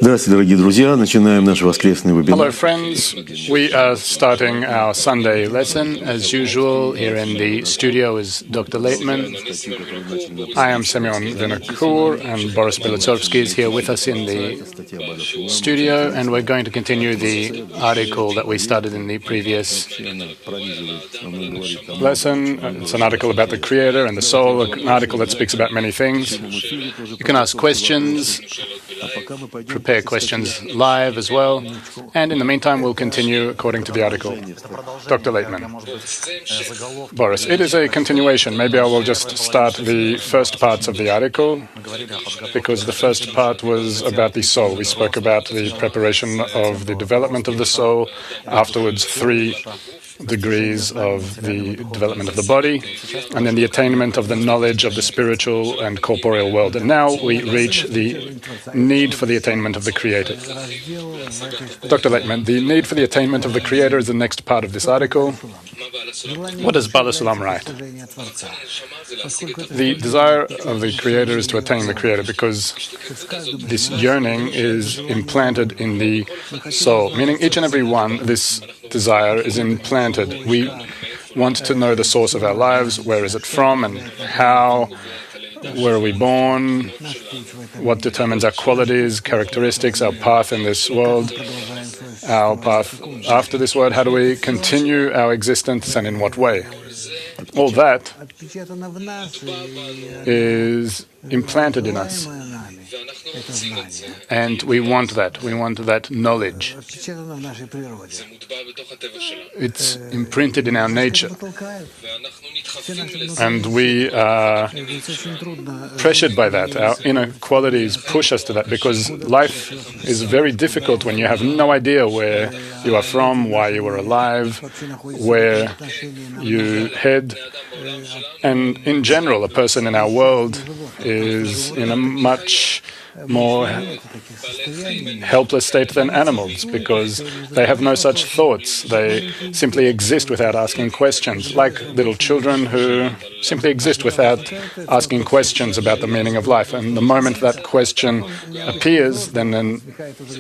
Здравствуйте, дорогие друзья. Начинаем наш воскресный вебинар. Hello, friends. We are starting our Sunday lesson. As usual, here in the studio is Dr. Laitman. I am Semyon Vinokur, and Boris Belitsovsky is here with us in the studio, and we're going to continue the article that we started in the previous lesson. It's an article about the Creator and the soul, an article that speaks about many things. You can ask questions, prepare questions live as well, and in the meantime we'll continue according to the article. Dr. Laitman. Boris, it is a continuation. Maybe I will just start the first parts of the article, because the first part was about the soul. We spoke about the preparation of the development of the soul, afterwards 3 degrees of the development of the body, and then the attainment of the knowledge of the spiritual and corporeal world. And now we reach the need for the attainment of the Creator. Dr. Laitman, the need for the attainment of the Creator is the next part of this article. What does Bala Sulam write? The desire of the Creator is to attain the Creator, because this yearning is implanted in the soul, meaning each and every one, this desire is implanted. We want to know the source of our lives, where is it from and how, where are we born, what determines our qualities, characteristics, our path in this world, our path after this world, how do we continue our existence and in what way. All that is implanted in us, and we want that knowledge. It's imprinted in our nature, and we are pressured by that. Our inner qualities push us to that, because life is very difficult when you have no idea where you are from, why you are alive, where you head. And in general, a person in our world is in a much more helpless state than animals, because they have no such thoughts. They simply exist without asking questions, like little children who simply exist without asking questions about the meaning of life. And the moment that question appears, then an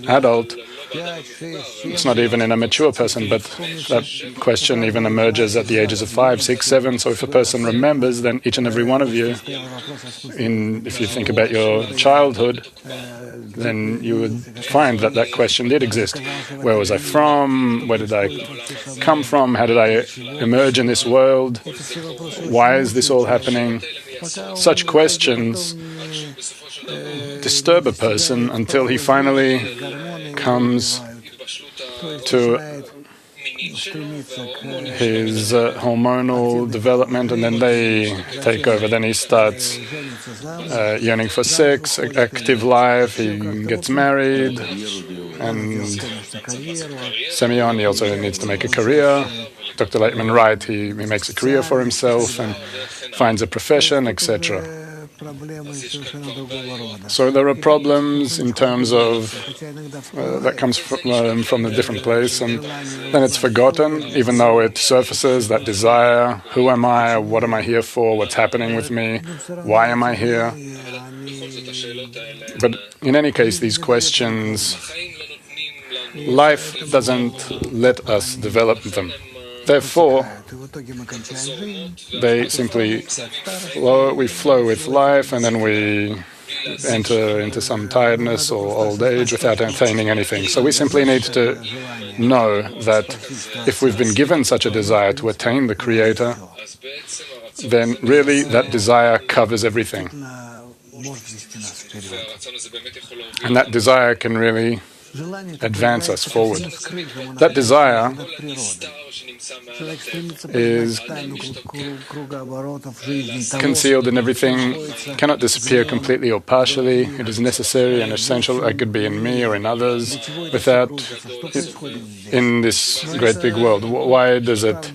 adult, it's not even in a mature person, but that question even emerges at the ages of 5, 6, 7. So if a person remembers, then each and every one of you, if you think about your childhood, then you would find that that question did exist. Where was I from? Where did I come from? How did I emerge in this world? Why is this all happening? Such questions disturb a person until he finally comes to his hormonal development, and then they take over. Then he starts yearning for sex, active life, he gets married, and Semyon, he also needs to make a career. Dr. Laitman, right, he makes a career for himself and finds a profession, etc. So there are problems in terms of that comes from a different place, and then it's forgotten, even though it surfaces, that desire. Who am I? What am I here for? What's happening with me? Why am I here? But in any case, these questions, life doesn't let us develop them. Therefore, they simply we flow with life, and then we enter into some tiredness or old age without attaining anything. So we simply need to know that if we've been given such a desire to attain the Creator, then really that desire covers everything. And that desire can really advance us forward. That desire is concealed in everything, cannot disappear completely or partially. It is necessary and essential. It could be in me or in others, without it in this great big world. Why does it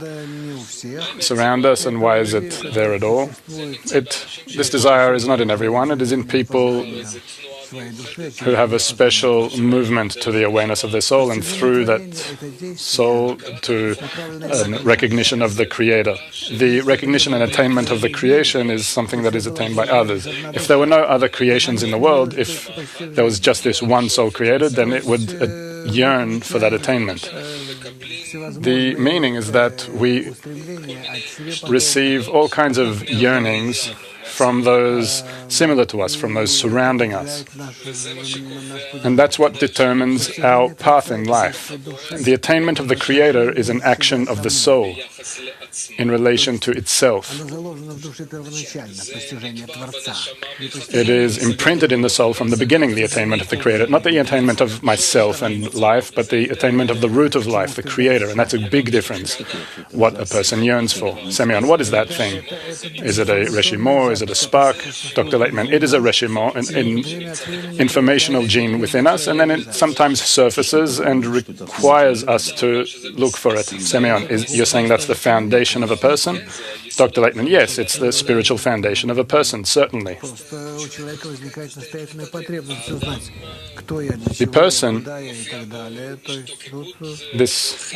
surround us, and why is it there at all? This desire is not in everyone. It is in people who have a special movement to the awareness of their soul, and through that soul to recognition of the Creator. The recognition and attainment of the creation is something that is attained by others. If there were no other creations in the world, if there was just this one soul created, then it would yearn for that attainment. The meaning is that we receive all kinds of yearnings from those similar to us, from those surrounding us. And that's what determines our path in life. The attainment of the Creator is an action of the soul in relation to itself. It is imprinted in the soul from the beginning, the attainment of the Creator. Not the attainment of myself and life, but the attainment of the root of life, the Creator. And that's a big difference, what a person yearns for. Semyon, what is that thing? Is it a reshimo? Is it a spark? Dr. Laitman, it is a reshimo, an informational gene within us, and then it sometimes surfaces and requires us to look for it. Semyon, you're saying that's the foundation of a person? Dr. Laitman, yes, it's the spiritual foundation of a person, certainly. The person, this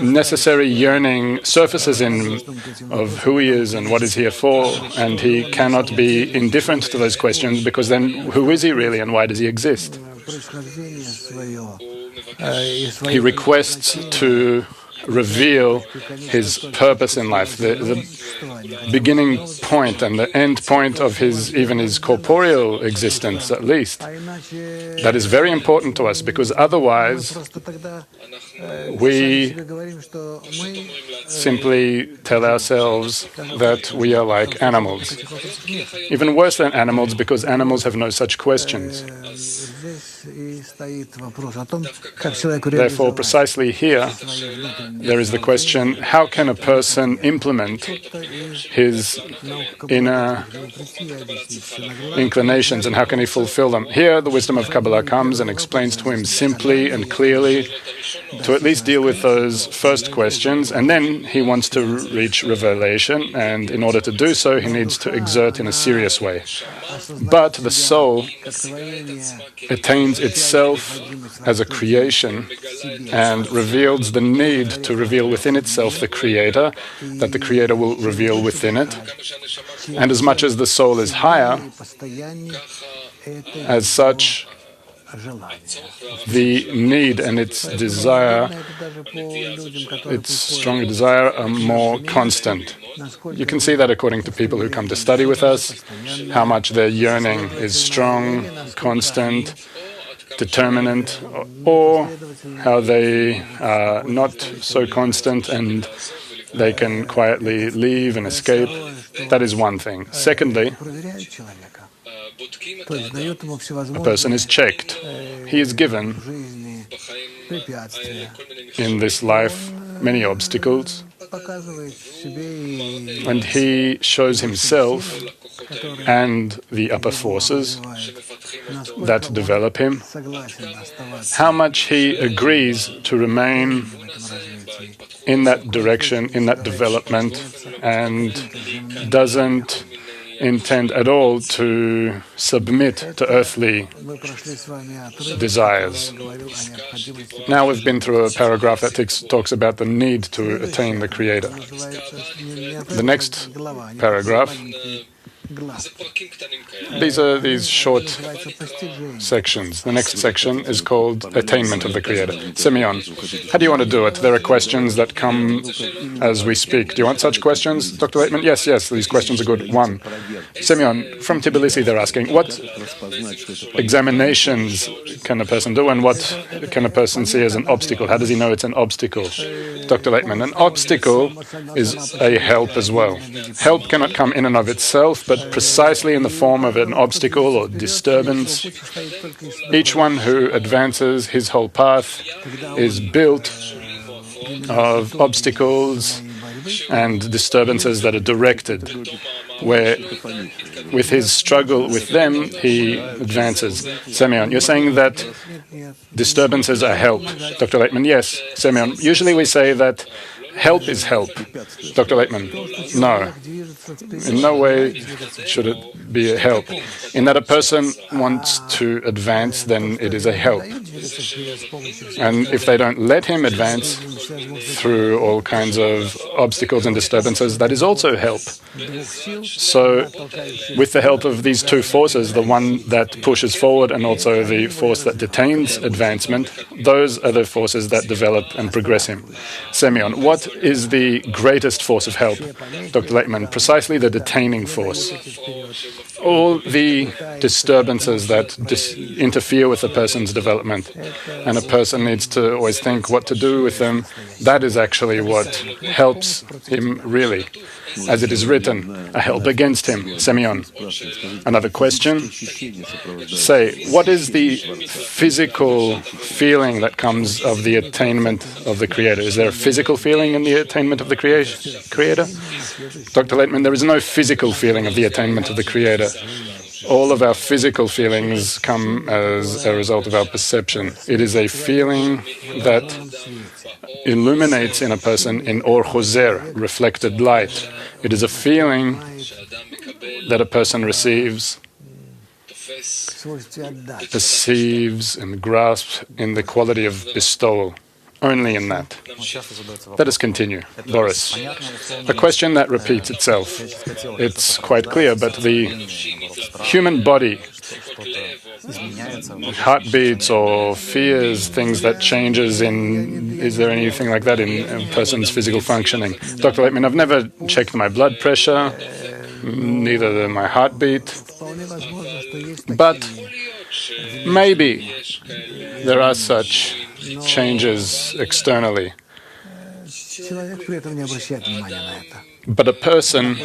necessary yearning surfaces in of who he is and what is here for, and he cannot be indifferent to those questions, because then who is he really and why does he exist? He requests to reveal his purpose in life, the beginning point and the end point of even his corporeal existence, at least. That is very important to us, because otherwise we simply tell ourselves that we are like animals. Even worse than animals, because animals have no such questions. Therefore, precisely here, there is the question, how can a person implement his inner inclinations, and how can he fulfill them? Here, the wisdom of Kabbalah comes and explains to him simply and clearly to at least deal with those first questions, and then he wants to reach revelation, and in order to do so, he needs to exert in a serious way. But the soul attains itself as a creation and reveals the need to reveal within itself the Creator, that the Creator will reveal within it. And as much as the soul is higher, as such, the need and its desire, its stronger desire, are more constant. You can see that according to people who come to study with us, how much their yearning is strong, constant, determinant, or how they are not so constant and they can quietly leave and escape. That is one thing. Secondly, a person is checked. He is given in this life many obstacles, and he shows himself and the upper forces that develop him, how much he agrees to remain in that direction, in that development, and doesn't intend at all to submit to earthly desires. Now we've been through a paragraph that talks about the need to attain the Creator. The next paragraph, these are these short sections. The next section is called Attainment of the Creator. Semyon, how do you want to do it? There are questions that come as we speak. Do you want such questions, Dr. Laitman? Yes, these questions are good. One. Semyon, from Tbilisi they're asking, what examinations can a person do, and what can a person see as an obstacle? How does he know it's an obstacle? Dr. Laitman, an obstacle is a help as well. Help cannot come in and of itself, but precisely in the form of an obstacle or disturbance. Each one who advances his whole path is built of obstacles and disturbances that are directed, where with his struggle with them, he advances. Semyon, you're saying that disturbances are help. Dr. Laitman, yes. Semyon, usually we say that help is help. Dr. Laitman, no. In no way should it be a help. In that a person wants to advance, then it is a help. And if they don't let him advance through all kinds of obstacles and disturbances, that is also help. So, with the help of these two forces, the one that pushes forward and also the force that detains advancement, those are the forces that develop and progress him. Semyon, what is the greatest force of help? Dr. Laitman, precisely the detaining force. All the disturbances that interfere with a person's development, and a person needs to always think what to do with them, that is actually what helps him really. As it is written, a help against him. Semyon. Another question. Say, what is the physical feeling that comes of the attainment of the Creator? Is there a physical feeling in the attainment of the Creator? Dr. Laitman, there is no physical feeling of the attainment of the Creator. All of our physical feelings come as a result of our perception. It is a feeling that illuminates in a person in Or Choser, reflected light. It is a feeling that a person receives, perceives and grasps in the quality of bestowal. Only in that. Let us continue. Boris. A question that repeats itself. It's quite clear, but the human body, heartbeats or fears, things that changes in, is there anything like that in a person's physical functioning? Dr. Laitman, I've never checked my blood pressure, neither my heartbeat, but maybe there are such changes externally. But a person,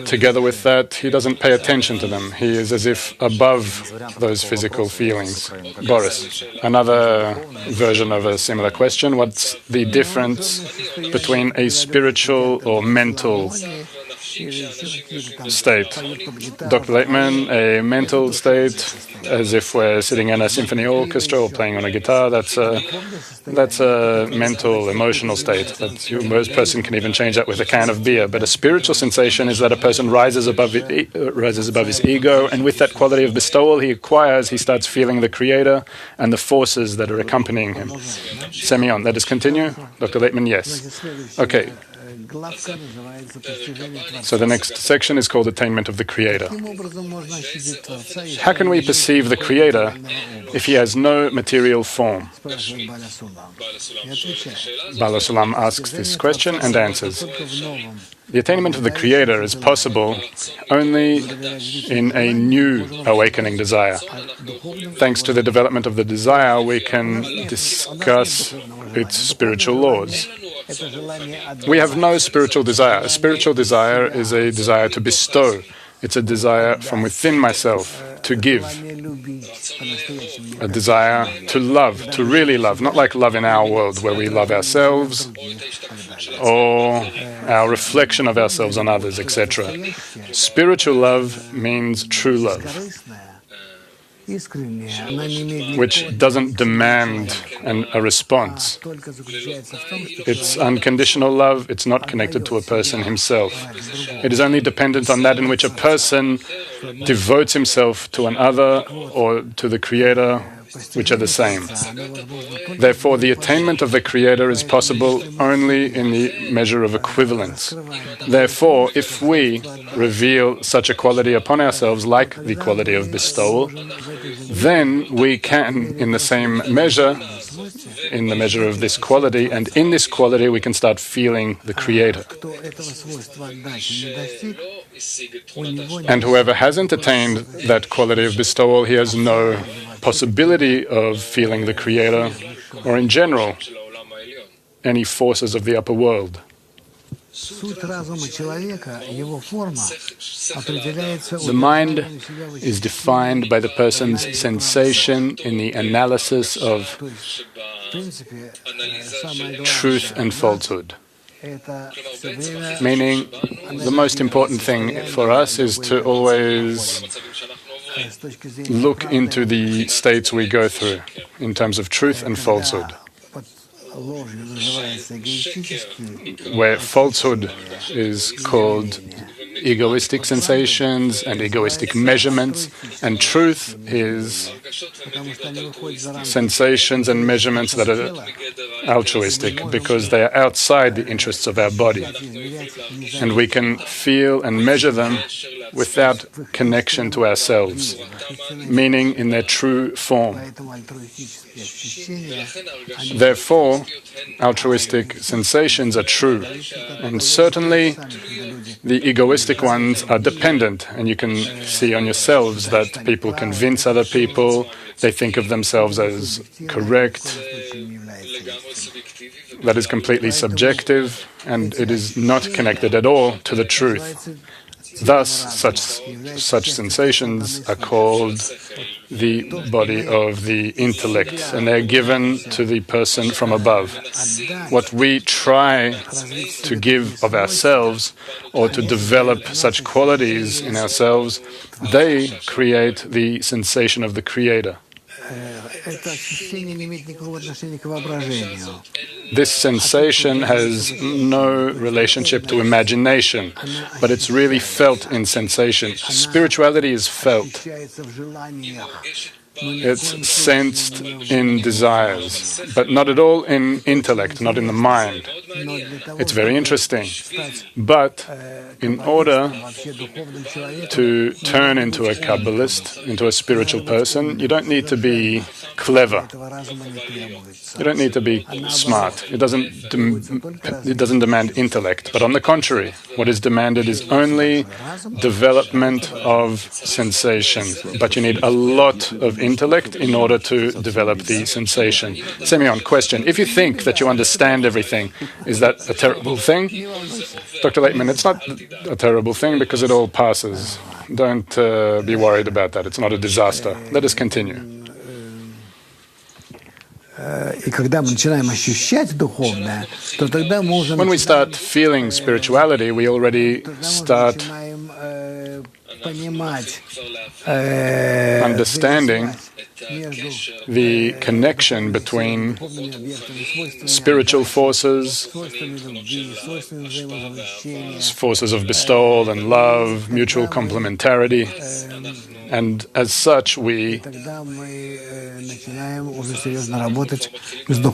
together with that, he doesn't pay attention to them. He is as if above those physical feelings. Boris, another version of a similar question. What's the difference between a spiritual or mental state? Dr. Laitman, a mental state, as if we're sitting in a symphony orchestra or playing on a guitar, that's a mental, emotional state. Most person can even change that with a can of beer. But a spiritual sensation is that a person rises above his ego, and with that quality of bestowal he acquires, he starts feeling the Creator and the forces that are accompanying him. Semyon, let us continue. Dr. Laitman, yes. Okay. So the next section is called Attainment of the Creator. How can we perceive the Creator if he has no material form? Bala Sulam asks this question and answers. The attainment of the Creator is possible only in a new awakening desire. Thanks to the development of the desire, we can discuss its spiritual laws. We have no spiritual desire. A spiritual desire is a desire to bestow. It's a desire from within myself to give. A desire to love, to really love, not like love in our world where we love ourselves or our reflection of ourselves on others, etc. Spiritual love means true love, which doesn't demand a response. It's unconditional love. It's not connected to a person himself. It is only dependent on that in which a person devotes himself to another or to the Creator, which are the same. Therefore, the attainment of the Creator is possible only in the measure of equivalence. Therefore, if we reveal such a quality upon ourselves, like the quality of bestowal, then we can, in the same measure, in the measure of this quality, and in this quality we can start feeling the Creator. And whoever hasn't attained that quality of bestowal, he has no possibility of feeling the Creator, or in general, any forces of the upper world. The mind is defined by the person's sensation in the analysis of truth and falsehood. Meaning, the most important thing for us is to always look into the states we go through in terms of truth and falsehood. Where falsehood is called egoistic sensations and egoistic measurements, and truth is sensations and measurements that are altruistic, because they are outside the interests of our body. And we can feel and measure them without connection to ourselves, meaning in their true form. Therefore, altruistic sensations are true, and certainly the egoistic ones are dependent, and you can see on yourselves that people convince other people, they think of themselves as correct. That is completely subjective, and it is not connected at all to the truth. Thus, such sensations are called the body of the intellect, and they're given to the person from above. What we try to give of ourselves, or to develop such qualities in ourselves, they create the sensation of the Creator. This sensation has no relationship to imagination, but it's really felt in sensation. Spirituality is felt. It's sensed in desires, but not at all in intellect, not in the mind. It's very interesting. But in order to turn into a Kabbalist, into a spiritual person, you don't need to be clever. You don't need to be smart. It doesn't demand intellect. But on the contrary, what is demanded is only development of sensation. But you need a lot of intellect in order to develop the sensation. Semyon, question. If you think that you understand everything, is that a terrible thing? Dr. Laitman, it's not a terrible thing because it all passes. Don't be worried about that. It's not a disaster. Let us continue. When we start feeling spirituality, we already start understanding the connection between spiritual forces, forces of bestowal and love, mutual complementarity, and as such we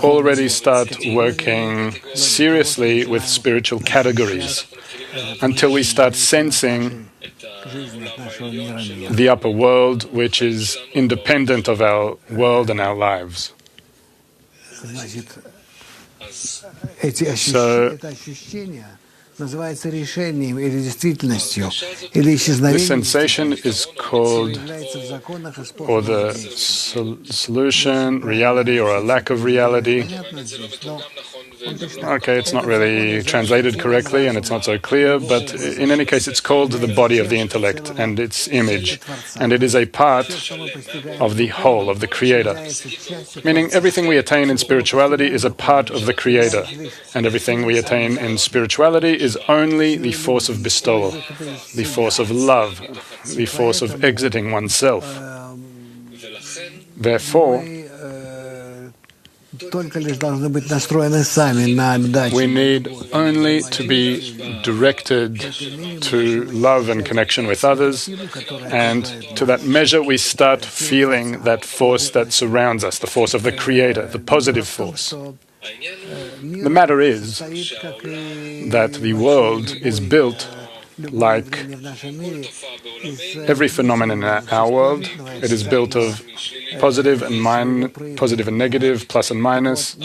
already start working seriously with spiritual categories until we start sensing the upper world, which is independent of our world and our lives. So, this sensation is called, or the solution, reality, or a lack of reality. Okay, it's not really translated correctly and it's not so clear, but in any case it's called the body of the intellect and its image, and it is a part of the whole, of the Creator. Meaning everything we attain in spirituality is a part of the Creator, and everything we attain in spirituality is only the force of bestowal, the force of love, the force of exiting oneself. Therefore, we need only to be directed to love and connection with others, and to that measure we start feeling that force that surrounds us, the force of the Creator, the positive force. The matter is that the world is built like every phenomenon in our world. It is built of positive and negative, plus and minus,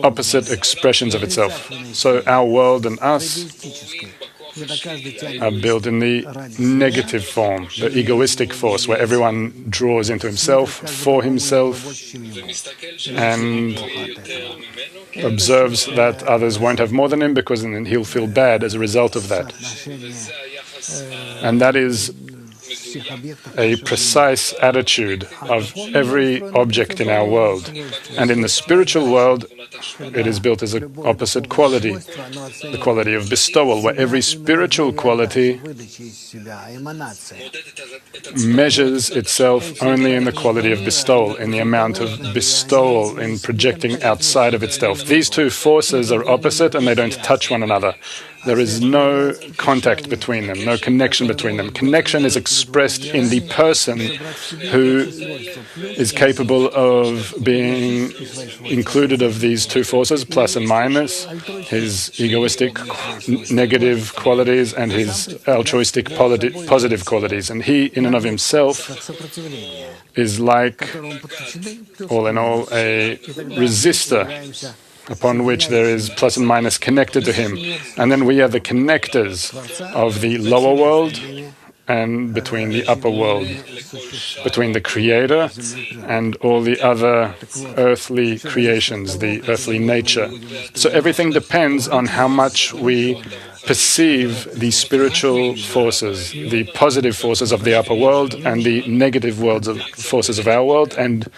opposite expressions of itself. So our world and us are built in the negative form, the egoistic force, where everyone draws into himself, for himself, and observes that others won't have more than him because then he'll feel bad as a result of that. And that is a precise attitude of every object in our world. And in the spiritual world, it is built as an opposite quality, the quality of bestowal, where every spiritual quality measures itself only in the quality of bestowal, in the amount of bestowal, in projecting outside of itself. These two forces are opposite and they don't touch one another. There is no contact between them, no connection between them. Connection is expressed in the person who is capable of being included of these two forces, plus and minus, his egoistic negative qualities and his altruistic positive qualities. And he, in and of himself, is like, all in all, a resistor upon which there is plus and minus connected to him. And then we are the connectors of the lower world and between the upper world, between the Creator and all the other earthly creations, the earthly nature. So everything depends on how much we perceive the spiritual forces, the positive forces of the upper world and the negative forces of our world, and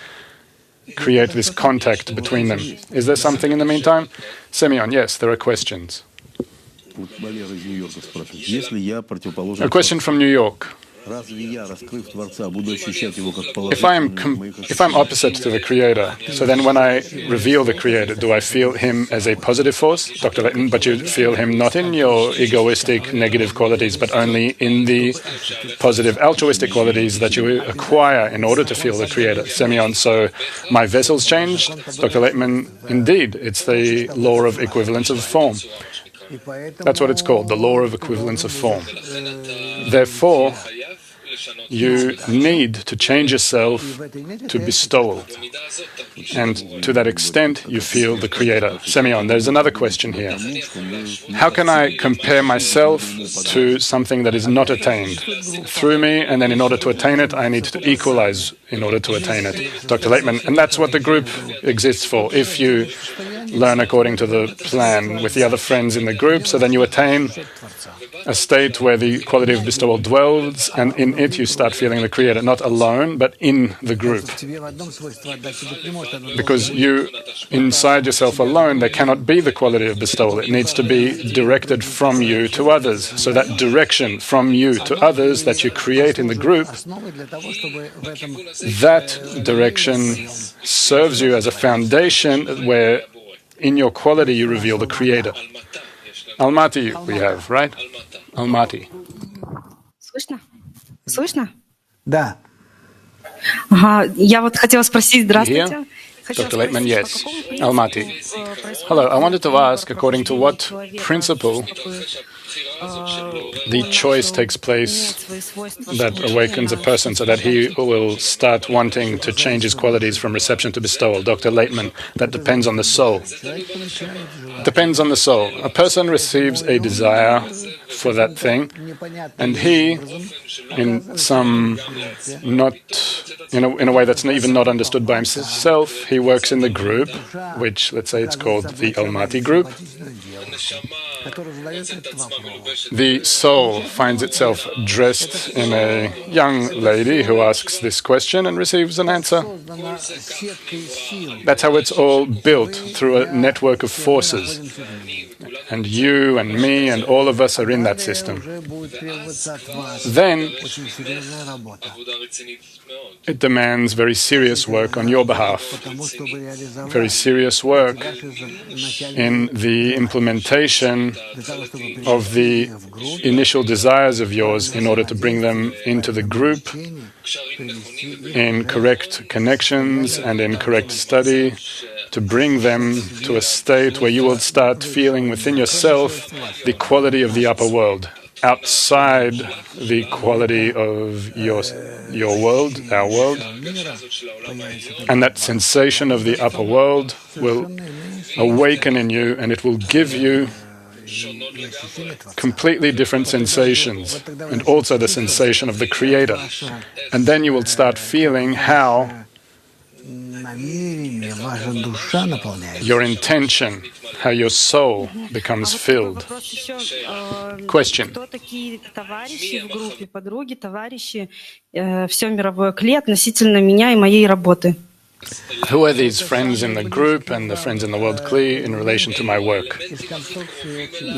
create this contact between them. Is there something in the meantime? Semyon, yes, there are questions. A question from New York. If I'm opposite to the Creator, so then when I reveal the Creator, do I feel Him as a positive force, Dr. Laitman, but you feel Him not in your egoistic negative qualities, but only in the positive altruistic qualities that you acquire in order to feel the Creator? Semyon, so my vessel's changed? Dr. Laitman, indeed, it's the law of equivalence of form. That's what it's called, the law of equivalence of form. Therefore, you need to change yourself to bestowal. And to that extent, you feel the Creator. Semyon, there's another question here. How can I compare myself to something that is not attained through me, and then in order to attain it, I need to equalize in order to attain it? Dr. Laitman, and that's what the group exists for. If you learn according to the plan with the other friends in the group, so then you attain a state where the quality of bestowal dwells, and in it you start feeling the Creator, not alone, but in the group. Because you, inside yourself alone, there cannot be the quality of bestowal. It needs to be directed from you to others. So that direction from you to others that you create in the group, that direction serves you as a foundation where in your quality you reveal the Creator. Almaty we have, right? Almaty. Слышно? Слышно? Да. Ага, я вот хотела спросить, здравствуйте. Dr. Laitman, yes. Almaty. Hello, I wanted to ask, according to what principle the choice takes place that awakens a person so that he will start wanting to change his qualities from reception to bestowal? Dr. Laitman, that depends on the soul. Depends on the soul. A person receives a desire for that thing, and he, in some not in a way that's even not understood by himself, he works in the group, which let's say it's called the Almaty group. The soul finds itself dressed in a young lady who asks this question and receives an answer. That's how it's all built, through a network of forces. And you and me and all of us are in that system. Then it demands very serious work on your behalf, very serious work in the implementation of the initial desires of yours in order to bring them into the group in correct connections and in correct study, to bring them to a state where you will start feeling within yourself the quality of the upper world, outside the quality of your world, our world. And that sensation of the upper world will awaken in you, and it will give you completely different sensations, and also the sensation of the Creator. And then you will start feeling how your intention, how your soul becomes filled. Question. Кто такие товарищи в группе, подруги, товарищи, все мировое клей относительно меня и моей работы? Who are these friends in the group and the friends in the world Kli in relation to my work?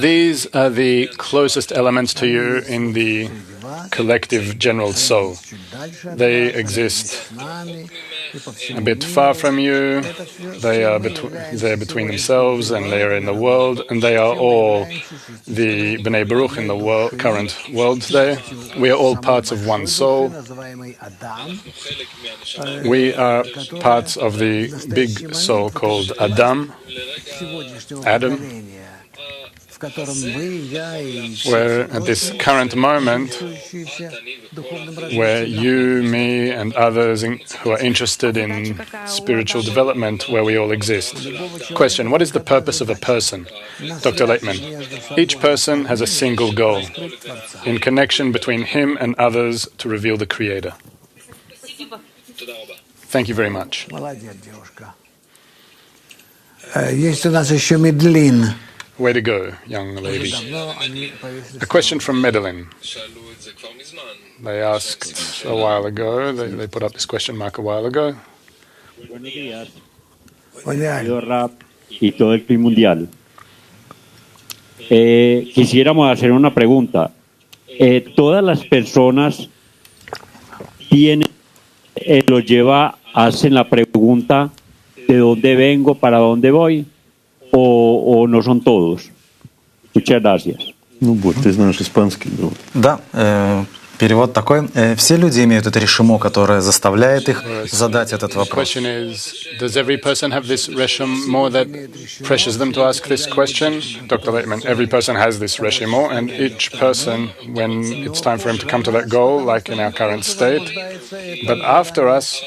These are the closest elements to you in the collective general soul. They exist a bit far from you, they are they're between themselves and they are in the world, and they are all the B'nai Baruch in the current world today. We are all parts of one soul. We are parts of the big soul called Adam, where at this current moment, where you, me, and others who are interested in spiritual development, where we all exist. Question, what is the purpose of a person? Dr. Laitman, each person has a single goal, in connection between him and others to reveal the Creator. Thank you very much. Way to go, young lady. A question from Medellin. They asked a while ago, they put up this question mark a while ago. Y todo el PIB mundial. Quisiéramos hacer una pregunta. Todas las personas tienen, los lleva, hacen la pregunta ¿de dónde vengo, para dónde voy? O no son todos. Muchas gracias. Ну, вот, ты знаешь испанский. Да, перевод такой. Все люди имеют это решимо, которое заставляет их задать этот вопрос. The question is, does every person have this reshimo that pressures them to ask this question? Dr. Laitman, every person has this reshimo, and each person, when it's time for him to come to that goal, like in our current state, but after us,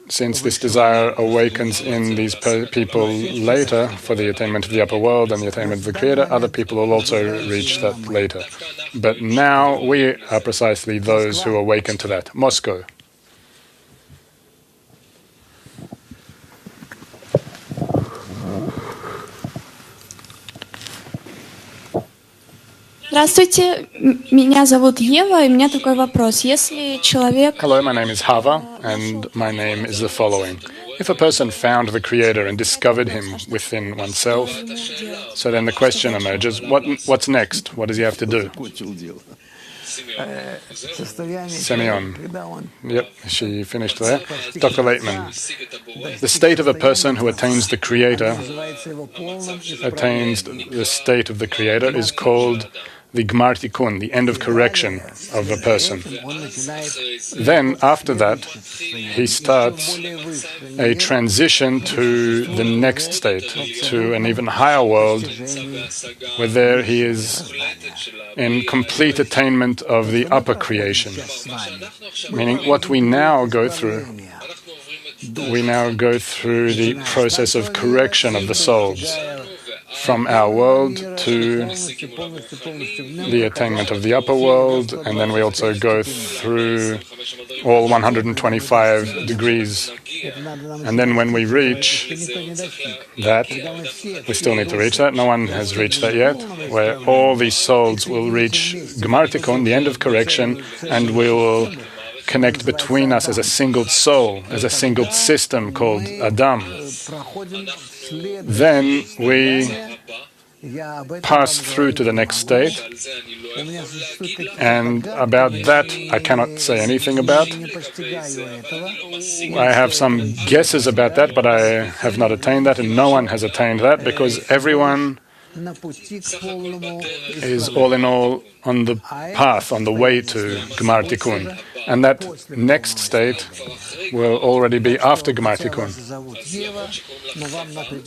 since this desire awakens in these people later for the attainment of the upper world and the attainment of the Creator, other people will also reach that later. But now we are precisely those who awaken to that. Moscow. Здравствуйте, меня зовут Ева, и у меня такой вопрос. Если человек... Hello, my name is Hava, and my name is the following. If a person found the Creator and discovered Him within oneself, so then the question emerges, what's next? What does he have to do? Semyon. Yep, she finished there. Dr. Laitman. The state of a person who attains the Creator, attains the state of the Creator, is called the Gmar Tikkun, the end of correction of a person. Then, after that, he starts a transition to the next state, to an even higher world, where there he is in complete attainment of the upper creation. Meaning, what we now go through the process of correction of the souls, from our world to the attainment of the upper world, and then we also go through all 125 degrees. And then when we reach that, we still need to reach that, no one has reached that yet, where all these souls will reach Gmar Tikkun, the end of correction, and we will connect between us as a single soul, as a single system called Adam. Then we pass through to the next state, and about that I cannot say anything about. I have some guesses about that, but I have not attained that, and no one has attained that, because everyone is all in all on the path, on the way to Gmar Tikkun. And that next state will already be after Gmar Tikkun.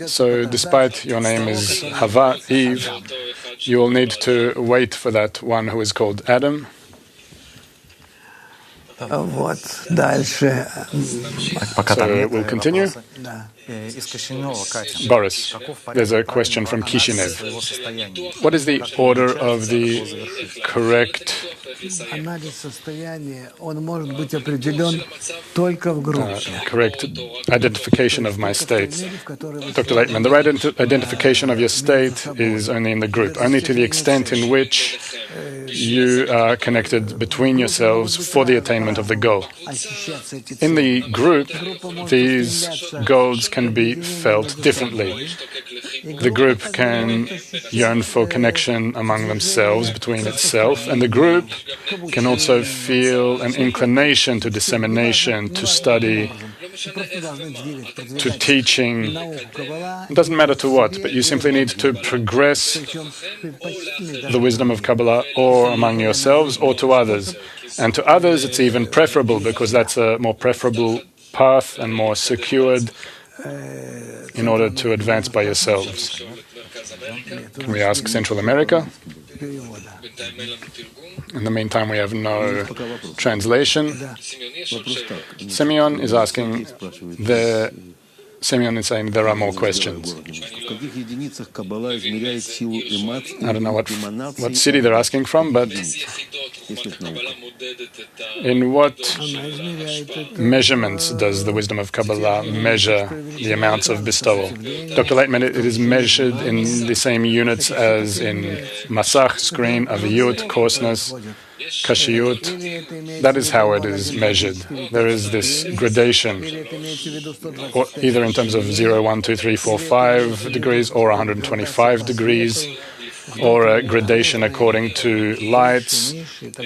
So despite your name is Hava, Eve, you will need to wait for that one who is called Adam. Пока там So нет we'll continue. вопроса. Из Кишинева, Катя. Boris, there's a question from Kishinev. What is the order of the correct correct identification of my state? Dr. Laitman, the right identification of your state is only in the group, only to the extent in which you are connected between yourselves for the attainment of the goal. In the group, these goals can be felt differently. The group can yearn for connection among themselves, between itself, and the group can also feel an inclination to dissemination, to study, to teaching. It doesn't matter to what, but you simply need to progress the wisdom of Kabbalah or among yourselves or to others. And to others, it's even preferable because that's a more preferable path and more secured in order to advance by yourselves. Can we ask Central America? In the meantime, we have no translation. Semyon is asking, Semyon is saying there are more questions. I don't know what city they're asking from, but in what measurements does the wisdom of Kabbalah measure the amounts of bestowal? Dr. Laitman, it is measured in the same units as in masach, screen, aviyut, coarseness, kashiyut. That is how it is measured. There is this gradation, or either in terms of 0, 1, 2, 3, 4, 5 degrees or 125 degrees, or a gradation according to lights,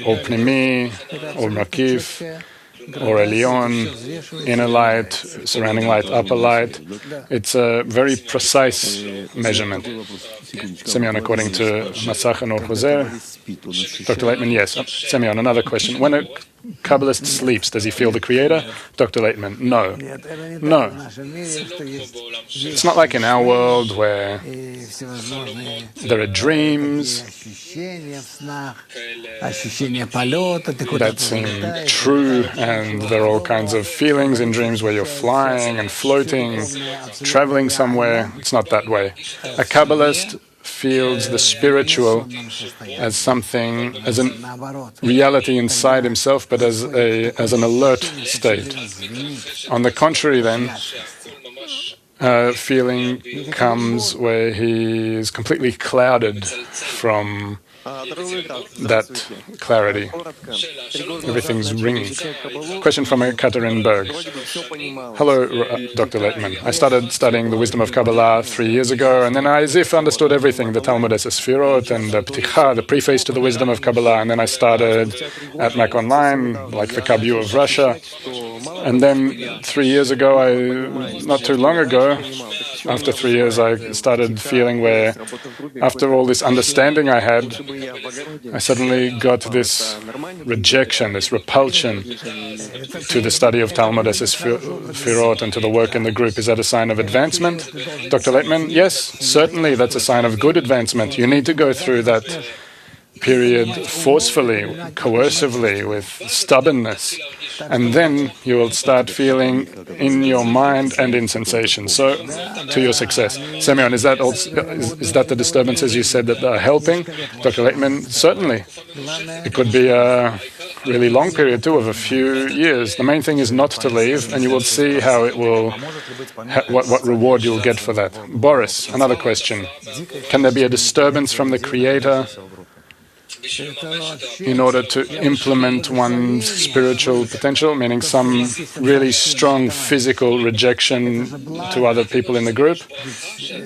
or pnimi, or makif, or elyon, inner light, surrounding light, upper light. It's a very precise measurement. Semyon, according to Masach and Or Choser. Dr. Laitman, yes. Semyon, another question. When a Kabbalist sleeps, does he feel the Creator? Dr. Laitman, no. No. It's not like in our world where there are dreams that seem true, and there are all kinds of feelings in dreams where you're flying and floating, traveling somewhere. It's not that way. A Kabbalist feels the spiritual as something, as a reality inside himself, but as an alert state. On the contrary, then, feeling comes where he is completely clouded from that clarity. Everything's ringing. Question from Ekaterinburg. Hello, Dr. Laitman. I started studying the wisdom of Kabbalah 3 years ago, and then I as if understood everything, the Talmud es Sfirot and the Pticha, the preface to the wisdom of Kabbalah, and then I started at Mac Online, like the Kabyu of Russia. And then 3 years ago, not too long ago, after 3 years, I started feeling where, after all this understanding I had, I suddenly got this rejection, this repulsion to the study of Talmud es Sfirot and to the work in the group. Is that a sign of advancement? Dr. Laitman, yes, certainly that's a sign of good advancement. You need to go through that period forcefully, coercively, with stubbornness, and then you will start feeling in your mind and in sensation. So, to your success. Semyon, is that the disturbances you said that are helping? Dr. Laitman, certainly. It could be a really long period too, of a few years. The main thing is not to leave, and you will see how it will, what reward you will get for that. Boris, another question. Can there be a disturbance from the Creator in order to implement one's spiritual potential, meaning some really strong physical rejection to other people in the group?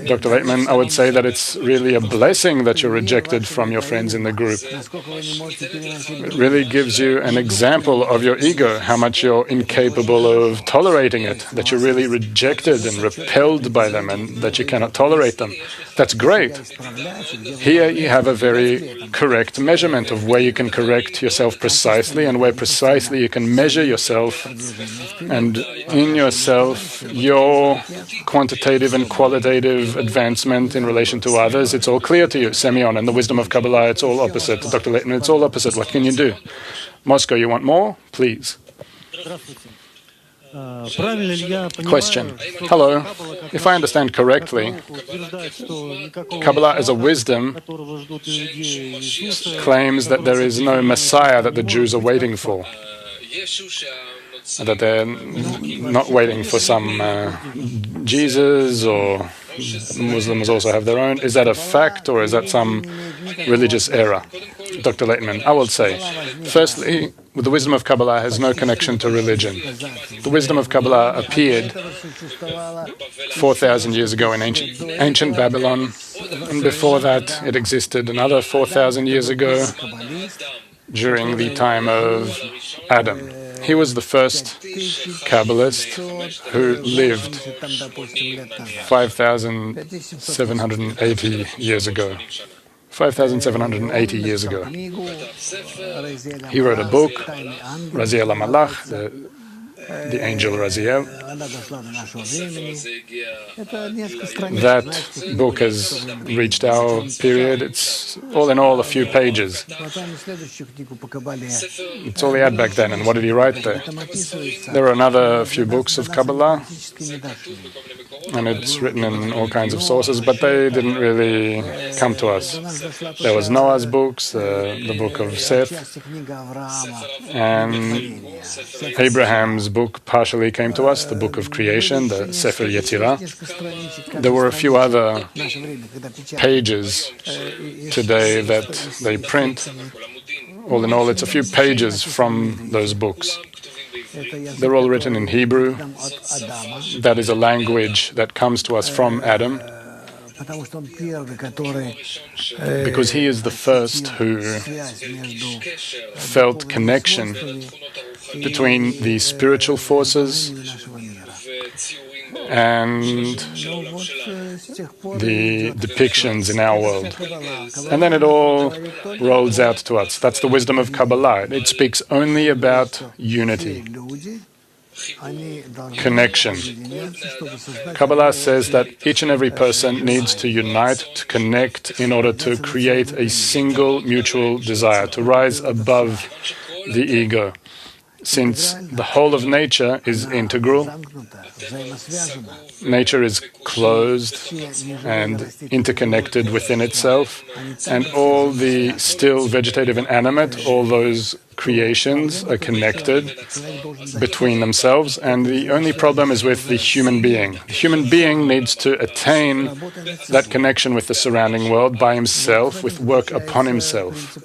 Dr. Laitman, I would say that it's really a blessing that you're rejected from your friends in the group. It really gives you an example of your ego, how much you're incapable of tolerating it, that you're really rejected and repelled by them and that you cannot tolerate them. That's great. Here you have a very correct exact measurement of where you can correct yourself precisely and where precisely you can measure yourself, and in yourself, your quantitative and qualitative advancement in relation to others. It's all clear to you. Semyon and the wisdom of Kabbalah, it's all opposite. Dr. Laitman, it's all opposite. What can you do? Moscow, you want more? Please. Question. Hello. If I understand correctly, Kabbalah as a wisdom claims that there is no Messiah that the Jews are waiting for, that they're not waiting for some Jesus, or Muslims also have their own. Is that a fact, or is that some religious error? Dr. Laitman, I will say, firstly, the wisdom of Kabbalah has no connection to religion. The wisdom of Kabbalah appeared 4,000 years ago in ancient Babylon, and before that it existed another 4,000 years ago during the time of Adam. He was the first Kabbalist who lived 5,780 years ago. 5,780 years ago. He wrote a book, Raziel HaMalach, the angel Raziel. That book has reached our period. It's all in all a few pages. It's all he had back then. And what did he write there? There are another few books of Kabbalah, and it's written in all kinds of sources, but they didn't really come to us. There was Noah's books, the book of Seth, and Abraham's book partially came to us, the book of creation, the Sefer Yetzirah. There were a few other pages today that they print. All in all, it's a few pages from those books. They're all written in Hebrew. That is a language that comes to us from Adam, because he is the first who felt connection between the spiritual forces and the depictions in our world. And then it all rolls out to us. That's the wisdom of Kabbalah. It speaks only about unity, connection. Kabbalah says that each and every person needs to unite, to connect, in order to create a single mutual desire, to rise above the ego. Since the whole of nature is integral, nature is closed and interconnected within itself, and all the still vegetative and animate, all those creations are connected between themselves, and the only problem is with the human being. The human being needs to attain that connection with the surrounding world by himself, with work upon himself.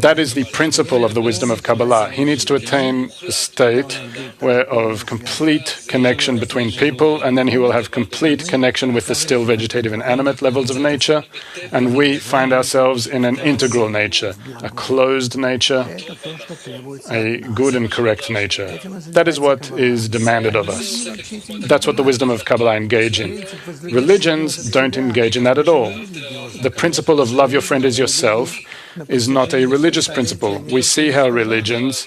That is the principle of the wisdom of Kabbalah. He needs to attain a state of complete connection between people, and then he will have complete connection with the still vegetative and animate levels of nature, and we find ourselves in an integral nature, a closed nature, a good and correct nature. That is what is demanded of us. That's what the wisdom of Kabbalah engages in. Religions don't engage in that at all. The principle of love your friend as yourself is not a religious principle. We see how religions,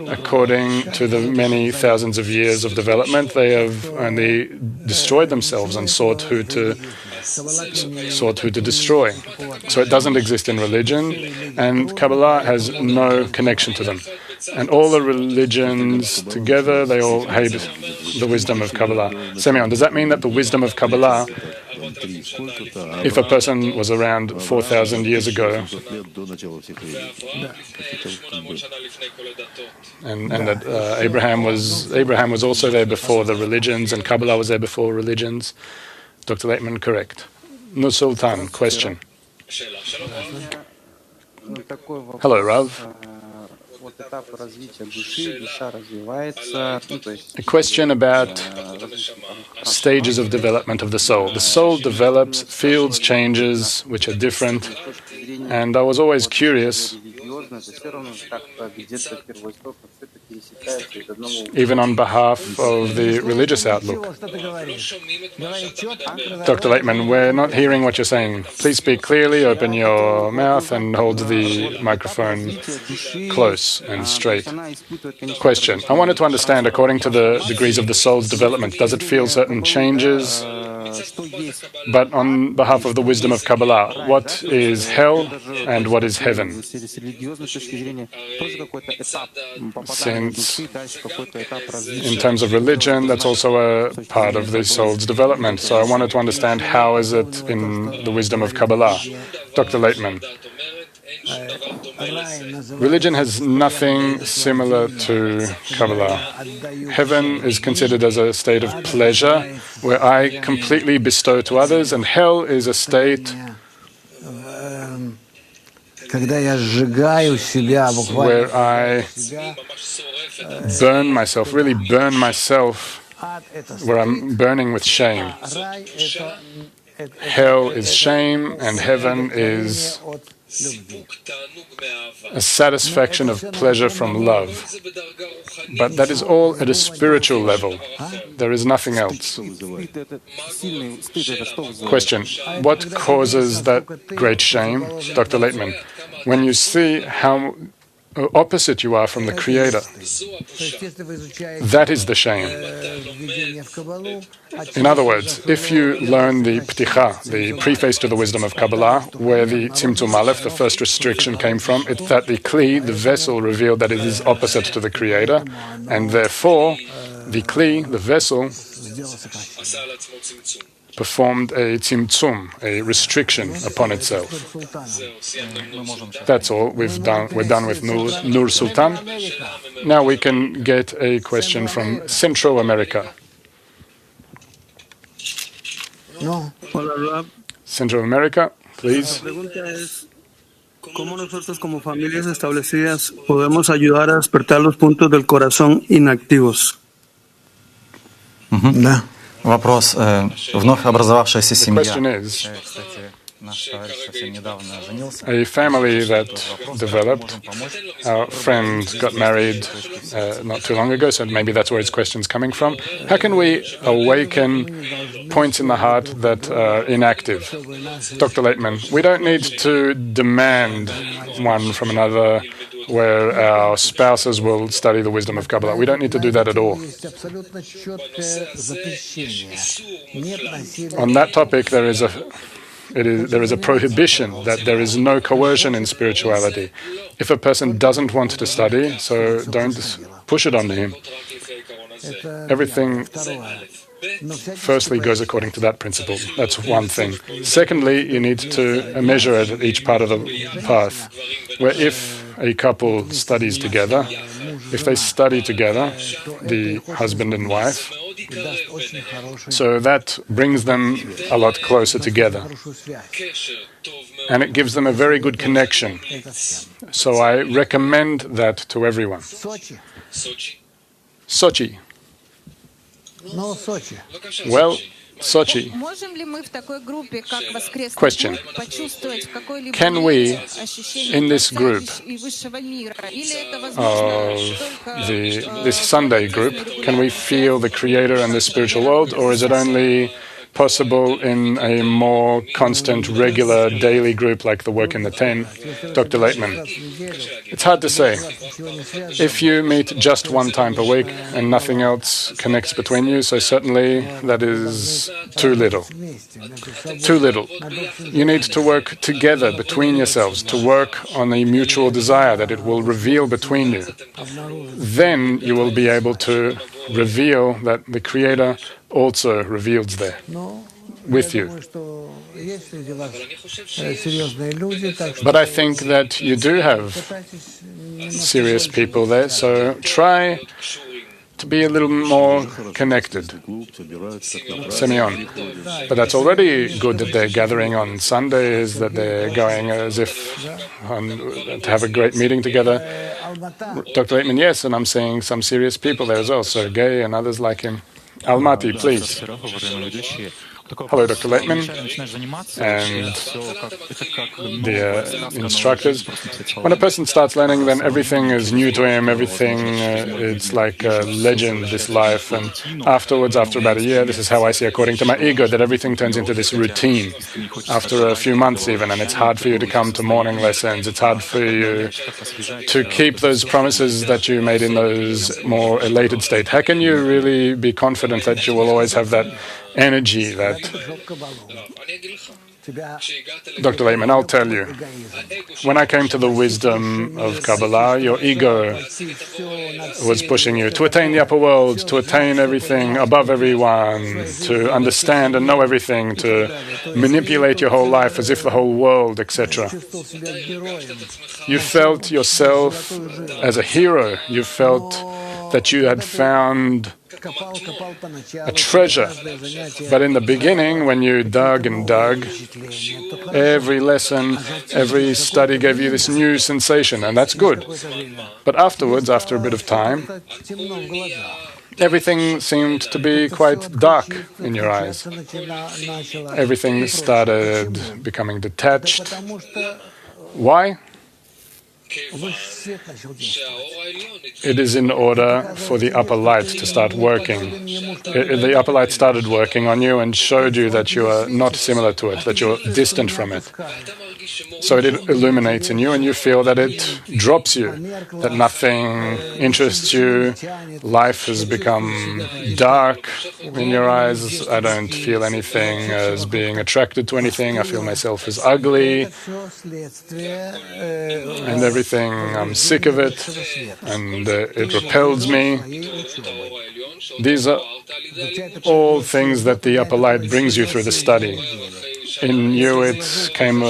according to the many thousands of years of development, they have only destroyed themselves and sought who to destroy. So it doesn't exist in religion, and Kabbalah has no connection to them. And all the religions together, they all hate the wisdom of Kabbalah. Semyon, does that mean that the wisdom of Kabbalah, if a person was around 4,000 years ago, and that Abraham was also there before the religions, and Kabbalah was there before religions? Dr. Laitman, correct. Nur Sultan, question. Hello, Rav. A question about stages of development of the soul. The soul develops, feels changes which are different, and I was always curious even on behalf of the religious outlook. Dr. Laitman, we're not hearing what you're saying. Please speak clearly, open your mouth and hold the microphone close and straight. Question. I wanted to understand, according to the degrees of the soul's development, does it feel certain changes? But on behalf of the wisdom of Kabbalah, what is hell and what is heaven? Since in terms of religion, that's also a part of the soul's development. So I wanted to understand how is it in the wisdom of Kabbalah. Dr. Laitman, religion has nothing similar to Kabbalah. Heaven is considered as a state of pleasure where I completely bestow to others, and hell is a state where I burn myself, really burn myself, where I'm burning with shame. Hell is shame, and heaven is a satisfaction of pleasure from love. But that is all at a spiritual level. There is nothing else. Question. What causes that great shame? Dr. Laitman, when you see how opposite you are from the Creator, that is the shame. In other words, if you learn the Pticha, the preface to the wisdom of Kabbalah, where the Tzimtzum Aleph, the first restriction, came from, it's that the Kli, the vessel, revealed that it is opposite to the Creator, and therefore the Kli, the vessel, performed a tzimtzum, a restriction upon itself. That's all we've done. We're done with Nur Sultan. Now we can get a question from Central America. Central America, please. ¿Cómo nosotros como familias establecidas podemos ayudar a despertar los puntos del corazón inactivos? Вопрос. Вновь образовавшаяся семья. A family that developed, our friend got married not too long ago, so maybe that's where his question's coming from. How can we awaken points in the heart that are inactive? Dr. Laitman, we don't need to demand one from another where our spouses will study the wisdom of Kabbalah. We don't need to do that at all. On that topic, there is a prohibition, that there is no coercion in spirituality. If a person doesn't want to study, so don't push it onto him. Everything firstly goes according to that principle. That's one thing. Secondly, you need to measure it at each part of the path, where if a couple studies together, if they study together, the husband and wife, so that brings them a lot closer together. And it gives them a very good connection. So I recommend that to everyone. Sochi. Well, Sochi. Question. Can we, in this group of this Sunday group, can we feel the Creator and the spiritual world, or is it only possible in a more constant, regular, daily group like the work in the Attain? Dr. Laitman, it's hard to say. If you meet just one time per week and nothing else connects between you, so certainly that is too little. Too little. You need to work together between yourselves, to work on a mutual desire that it will reveal between you. Then you will be able to reveal that the Creator also reveals there with you. But I think that you do have serious people there, so try to be a little more connected. Simeon. But that's already good that they're gathering on Sundays, that they're going as if to have a great meeting together. Dr. Laitman, yes, and I'm seeing some serious people there as well, Sergey and others like him. Almaty, please. Hello, Dr. Laitman and the instructors. When a person starts learning, then everything is new to him, everything, it's like a legend, this life. And afterwards, after about a year, this is how I see, according to my ego, that everything turns into this routine. After a few months even, and it's hard for you to come to morning lessons, it's hard for you to keep those promises that you made in those more elated state. How can you really be confident that you will always have that energy, that... Dr. Laitman, I'll tell you, when I came to the wisdom of Kabbalah, your ego was pushing you to attain the upper world, to attain everything above everyone, to understand and know everything, to manipulate your whole life as if the whole world, etc. You felt yourself as a hero. You felt that you had found a treasure. But in the beginning, when you dug and dug, every lesson, every study gave you this new sensation, and that's good. But afterwards, after a bit of time, everything seemed to be quite dark in your eyes. Everything started becoming detached. Why? It is in order for the upper light to start working. The upper light started working on you and showed you that you are not similar to it, that you're distant from it. So it illuminates in you and you feel that it drops you, that nothing interests you. Life has become dark in your eyes. I don't feel anything as being attracted to anything. I feel myself as ugly and everything. I'm sick of it and it repels me. These are all things that the upper light brings you through the study. In you it came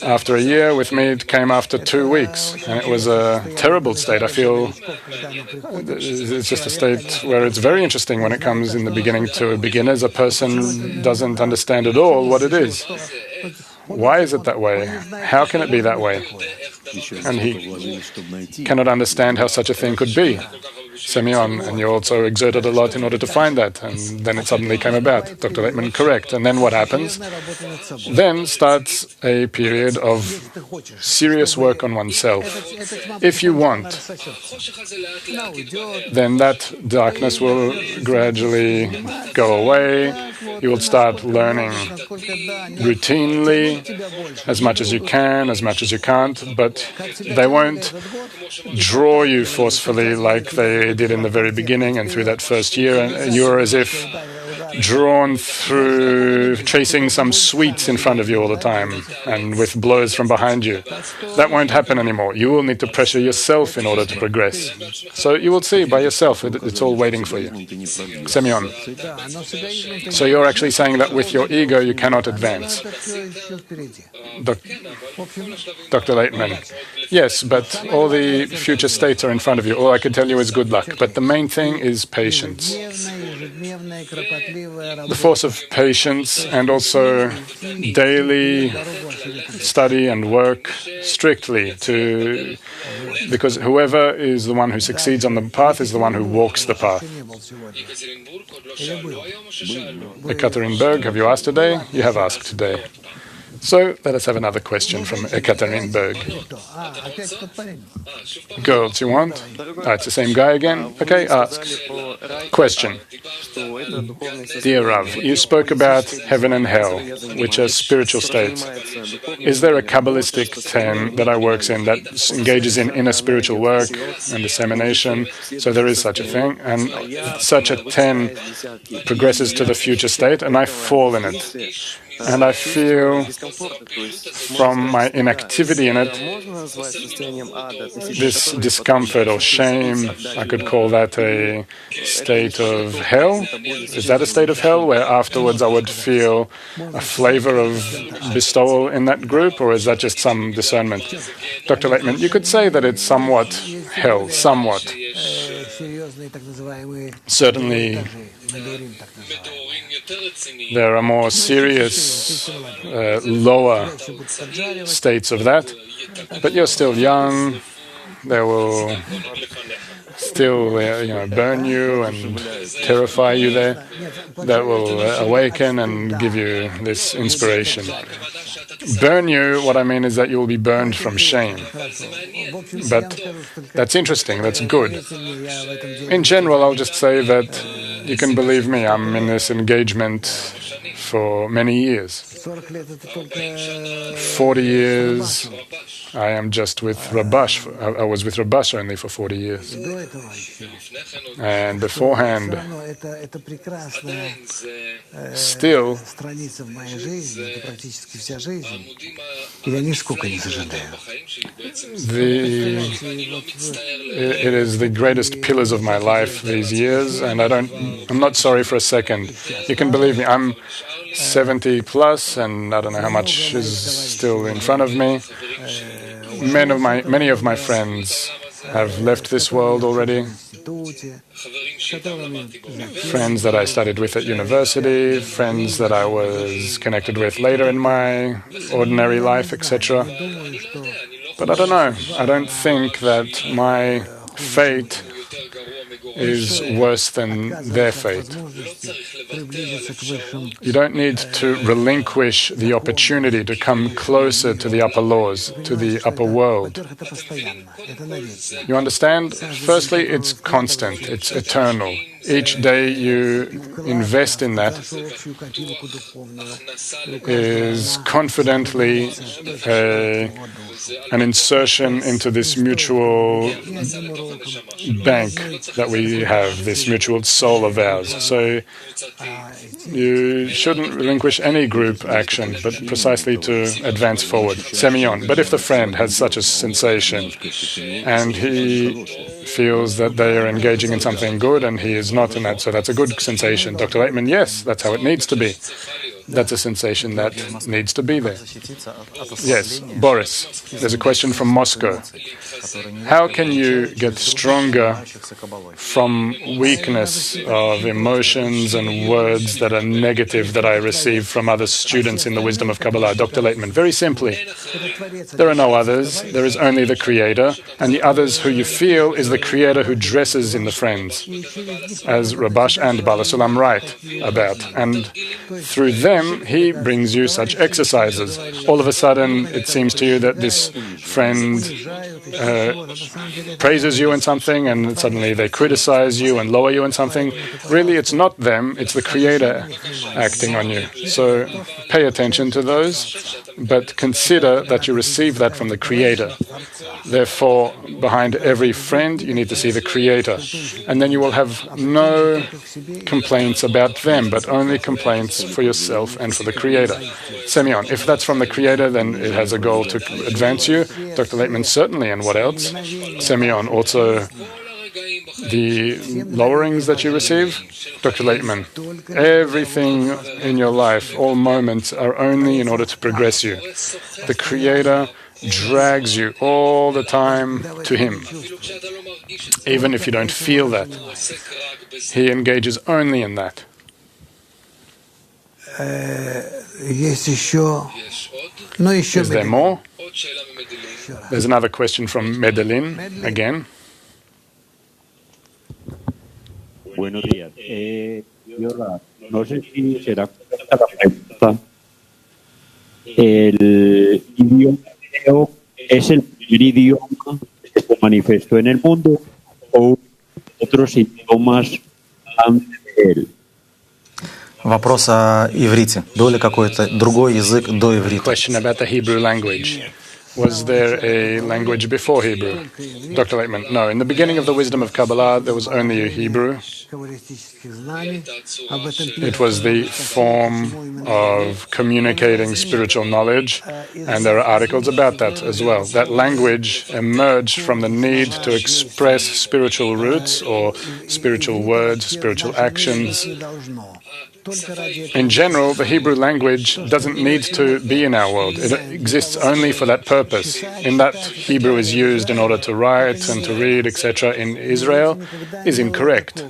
after a year, with me it came after 2 weeks, and it was a terrible state. I feel it's just a state where it's very interesting when it comes in the beginning to beginners. A person doesn't understand at all what it is. Why is it that way? How can it be that way? And he cannot understand how such a thing could be. Semyon, and you also exerted a lot in order to find that, and then it suddenly came about. Dr. Laitman, correct. And then what happens? Then starts a period of serious work on oneself. If you want, then that darkness will gradually go away. You will start learning routinely, as much as you can, as much as you can't, but they won't draw you forcefully like they did in the very beginning and through that first year, and you're as if drawn through chasing some sweets in front of you all the time and with blows from behind you. That won't happen anymore. You will need to pressure yourself in order to progress. So you will see by yourself, it's all waiting for you. Semyon, so you're actually saying that with your ego you cannot advance. Dr. Laitman, yes, but all the future states are in front of you. All I can tell you is good luck. But the main thing is patience. The force of patience, and also daily study and work strictly because whoever is the one who succeeds on the path is the one who walks the path. Ekaterinburg, have you asked today? You have asked today. So let us have another question from Ekaterinburg. Girls, you want? It's the same guy again? Okay, ask. Question. Dear Rav, you spoke about heaven and hell, which are spiritual states. Is there a Kabbalistic 10 that I works in that engages in inner spiritual work and dissemination? So there is such a thing, and such a 10 progresses to the future state, and I fall in it. And I feel from my inactivity in it, this discomfort or shame, I could call that a state of hell. Is that a state of hell where afterwards I would feel a flavor of bestowal in that group, or is that just some discernment? Dr. Laitman, you could say that it's somewhat hell, somewhat. Certainly, there are more serious, lower states of that, but you're still young. There will still burn you and terrify you there, that will awaken and give you this inspiration. Burn you, what I mean is that you will be burned from shame. But that's interesting, that's good. In general, I'll just say that you can believe me, I'm in this engagement for many years. 40 years, I am just with Rabash. I was with Rabash only for 40 years. And beforehand, still, it is the greatest pillars of my life these years, and I'm not sorry for a second. You can believe me, I'm 70 plus, and I don't know how much is still in front of me. Many of my friends have left this world already. Friends that I studied with at university, friends that I was connected with later in my ordinary life, etc. But I don't know. I don't think that my fate is worse than their fate. You don't need to relinquish the opportunity to come closer to the upper laws, to the upper world. You understand? Firstly, it's constant, it's eternal. Each day you invest in that is confidently an insertion into this mutual bank that we have, this mutual soul of ours. So you shouldn't relinquish any group action, but precisely to advance forward. Semyon. But if the friend has such a sensation and he feels that they are engaging in something good and he is not in that, so that's a good sensation. Dr. Laitman, yes, that's how it needs to be. That's a sensation that needs to be there. Yes, Boris, there's a question from Moscow. How can you get stronger from weakness of emotions and words that are negative that I receive from other students in the wisdom of Kabbalah? Dr. Laitman, very simply, there are no others, there is only the Creator, and the others who you feel is the Creator who dresses in the friends, as Rabash and Bala Sulam write about. And through them, he brings you such exercises. All of a sudden, it seems to you that this friend praises you in something, and suddenly they criticize you and lower you in something. Really, it's not them, it's the Creator acting on you. So pay attention to those, but consider that you receive that from the Creator. Therefore, behind every friend, you need to see the Creator. And then you will have no complaints about them, but only complaints for yourself and for the Creator. Semyon, if that's from the Creator, then it has a goal to advance you. Dr. Laitman, certainly, and what else? Semyon, also the lowerings that you receive? Dr. Laitman, everything in your life, all moments, are only in order to progress you. The Creator drags you all the time to Him. Even if you don't feel that, He engages only in that. Is there more? There's another question from Medellin again. Buenos días. No sé si será correcta la pregunta. El idioma hebreo es el primer idioma que se manifestó en el mundo o otros idiomas antes de él. Вопрос о иврите. Был ли какой-то другой язык до иврита? Question about the Hebrew language. Was there a language before Hebrew? Dr. Laitman, no. In the beginning of the wisdom of Kabbalah, there was only a Hebrew. It was the form of communicating spiritual knowledge, and there are articles about that as well. That language emerged from the need to express spiritual roots or spiritual words, spiritual actions. In general, the Hebrew language doesn't need to be in our world. It exists only for that purpose. In that Hebrew is used in order to write and to read, etc. in Israel is incorrect.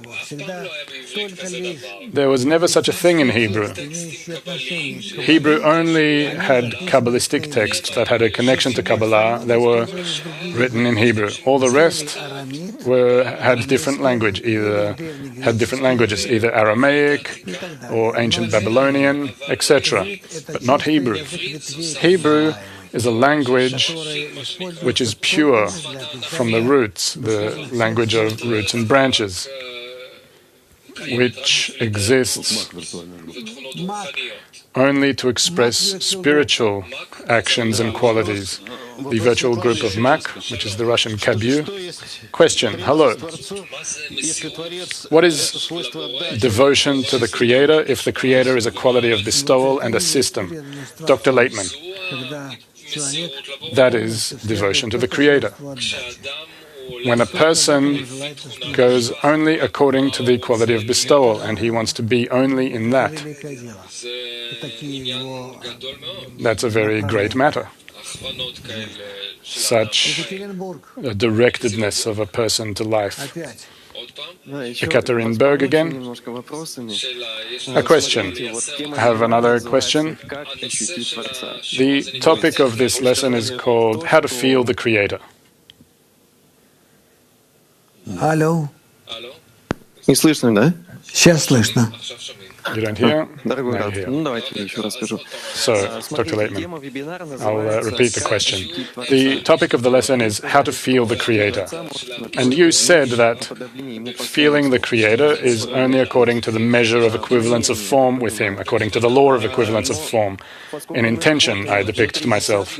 There was never such a thing in Hebrew. Hebrew only had Kabbalistic texts that had a connection to Kabbalah. They were written in Hebrew. All the rest had different language, either Aramaic or ancient Babylonian, etc., but not Hebrew. Hebrew is a language which is pure from the roots, the language of roots and branches, which exists only to express spiritual actions and qualities. The virtual group of Mak, which is the Russian Kabyu. Question: hello. What is devotion to the Creator if the Creator is a quality of bestowal and a system? Dr. Laitman. That is devotion to the Creator. When a person goes only according to the quality of bestowal and he wants to be only in that, that's a very great matter. Such a directedness of a person to life. Ekaterinburg again. A question. I have another question. The topic of this lesson is called How to Feel the Creator. Алло. Не слышно, да? Сейчас слышно. You don't hear? Дорогой I Рад, hear. ну давайте еще расскажу. So, Dr. Laitman, I'll repeat the question. The topic of the lesson is how to feel the Creator. And you said that feeling the Creator is only according to the measure of equivalence of form with Him, according to the law of equivalence of form. In intention, I depict to myself.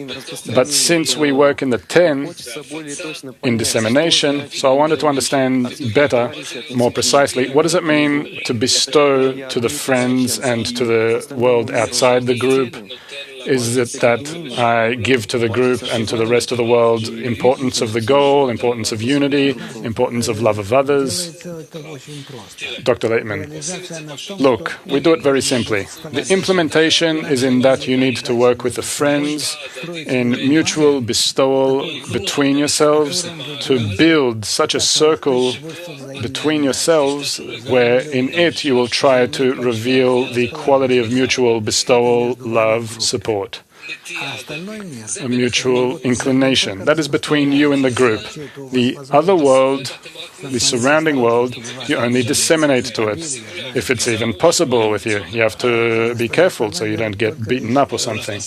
But since we work in the 10, in dissemination, so I wanted to understand better, more precisely, what does it mean to bestow to the friends and to the world outside the group? Is it that I give to the group and to the rest of the world importance of the goal, importance of unity, importance of love of others? Dr. Laitman, look, we do it very simply. The implementation is in that you need to work with the friends in mutual bestowal between yourselves to build such a circle between yourselves where in it you will try to reveal the quality of mutual bestowal, love, support. A mutual inclination. That is between you and the group. The other world, the surrounding world, you only disseminate to it. If it's even possible with you, you have to be careful so you don't get beaten up or something.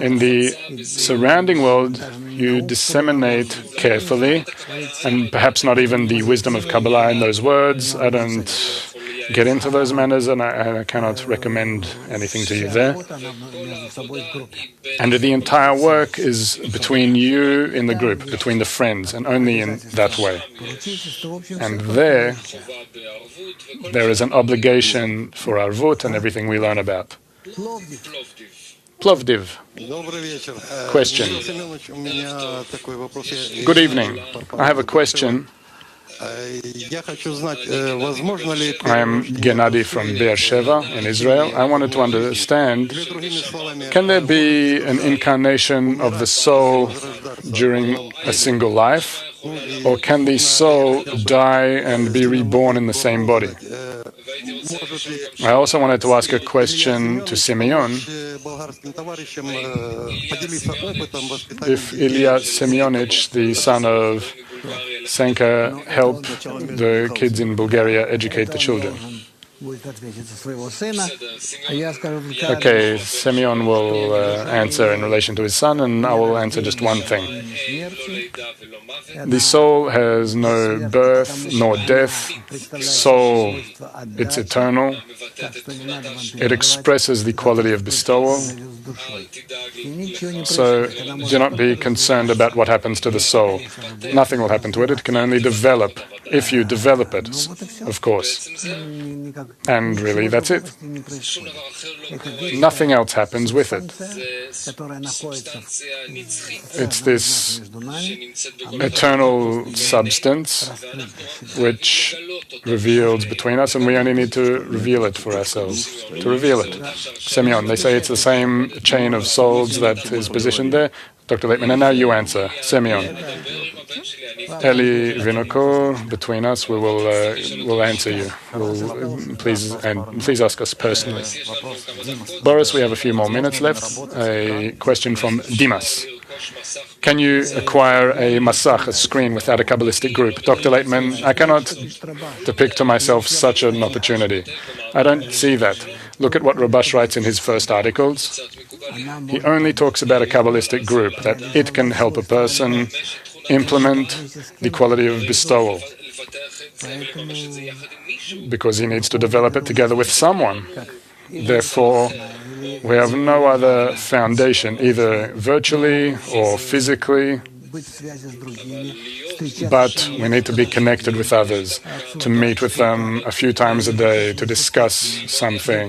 In the surrounding world, you disseminate carefully, and perhaps not even the wisdom of Kabbalah in those words. I don't get into those manners, and I cannot recommend anything to you there. And the entire work is between you in the group, between the friends, and only in that way. And there is an obligation for Arvut and everything we learn about. Plovdiv. Question. Good evening. I have a question. I am Gennady from Beersheba in Israel. I wanted to understand, can there be an incarnation of the soul during a single life? Or can the soul die and be reborn in the same body? I also wanted to ask a question to Simeon. If Ilya Semyonich, the son of Senka, help the kids in Bulgaria educate the children. Okay, Semyon will answer in relation to his son, and I will answer just one thing. The soul has no birth nor death. Soul, it's eternal. It expresses the quality of bestowal. So do not be concerned about what happens to the soul. Nothing will happen to it. It can only develop. if you develop it, of course. And really, that's it. Nothing else happens with it. It's this eternal substance which reveals between us, and we only need to reveal it for ourselves, to reveal it. Semyon, they say it's the same chain of souls that is positioned there. Dr. Laitman, and now you answer. Semyon. Eli Vinokor, between us, we will answer you. Please ask us personally. Boris, we have a few more minutes left. A question from Dimas. Can you acquire a masach, a screen, without a Kabbalistic group? Dr. Laitman, I cannot depict to myself such an opportunity. I don't see that. Look at what Rabash writes in his first articles. He only talks about a Kabbalistic group, that it can help a person implement the quality of bestowal, because he needs to develop it together with someone. Therefore, we have no other foundation, either virtually or physically, but we need to be connected with others, to meet with them a few times a day, to discuss something,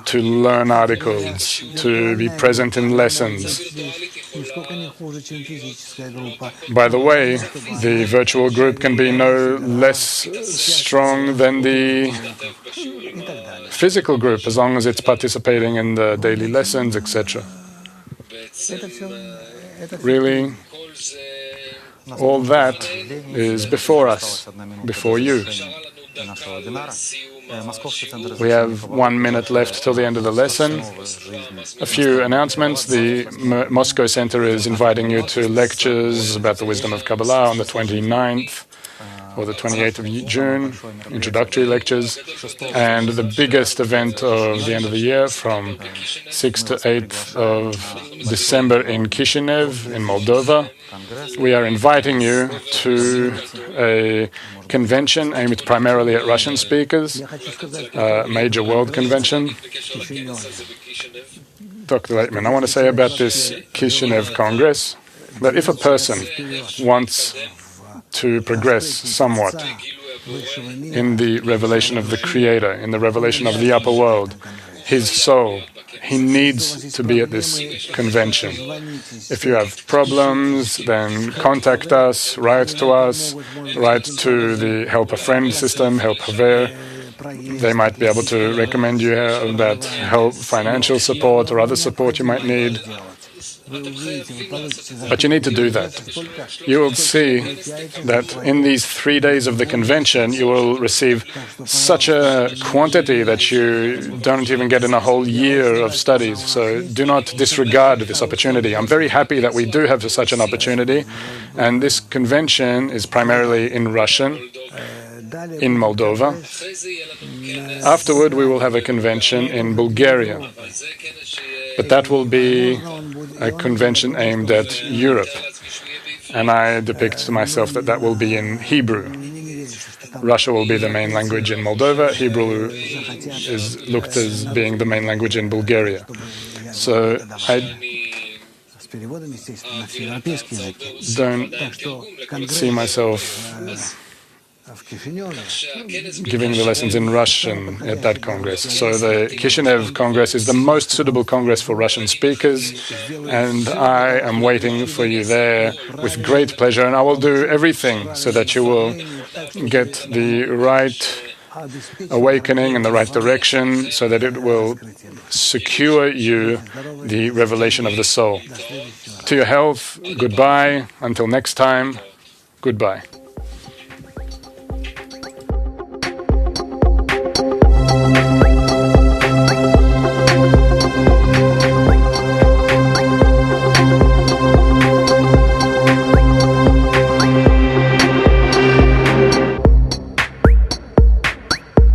to learn articles, to be present in lessons. By the way, the virtual group can be no less strong than the physical group, as long as it's participating in the daily lessons, etc. Really, all that is before us, before you. We have 1 minute left till the end of the lesson. A few announcements. The Moscow Center is inviting you to lectures about the wisdom of Kabbalah on the 29th or the 28th of June, introductory lectures, and the biggest event of the end of the year from 6th to 8th of December in Kishinev, in Moldova. We are inviting you to a convention aimed primarily at Russian speakers, a major world convention. Dr. Laitman, I want to say about this Kishinev Congress that if a person wants to progress somewhat in the revelation of the Creator, in the revelation of the upper world, his soul, he needs to be at this convention. If you have problems, then contact us, write to the Help a Friend system, Help Haver. They might be able to recommend you about help, financial support, or other support you might need. But you need to do that. You will see that in these 3 days of the convention, you will receive such a quantity that you don't even get in a whole year of studies. So do not disregard this opportunity. I'm very happy that we do have such an opportunity. And this convention is primarily in Russian, in Moldova. Afterward, we will have a convention in Bulgaria. But that will be a convention aimed at Europe. And I depict to myself that that will be in Hebrew. Russia will be the main language in Moldova. Hebrew is looked as being the main language in Bulgaria. So I don't see myself giving the lessons in Russian at that Congress. So the Kishinev Congress is the most suitable Congress for Russian speakers, and I am waiting for you there with great pleasure, and I will do everything so that you will get the right awakening in the right direction, so that it will secure you the revelation of the soul. To your health, goodbye. Until next time, goodbye. Thank you.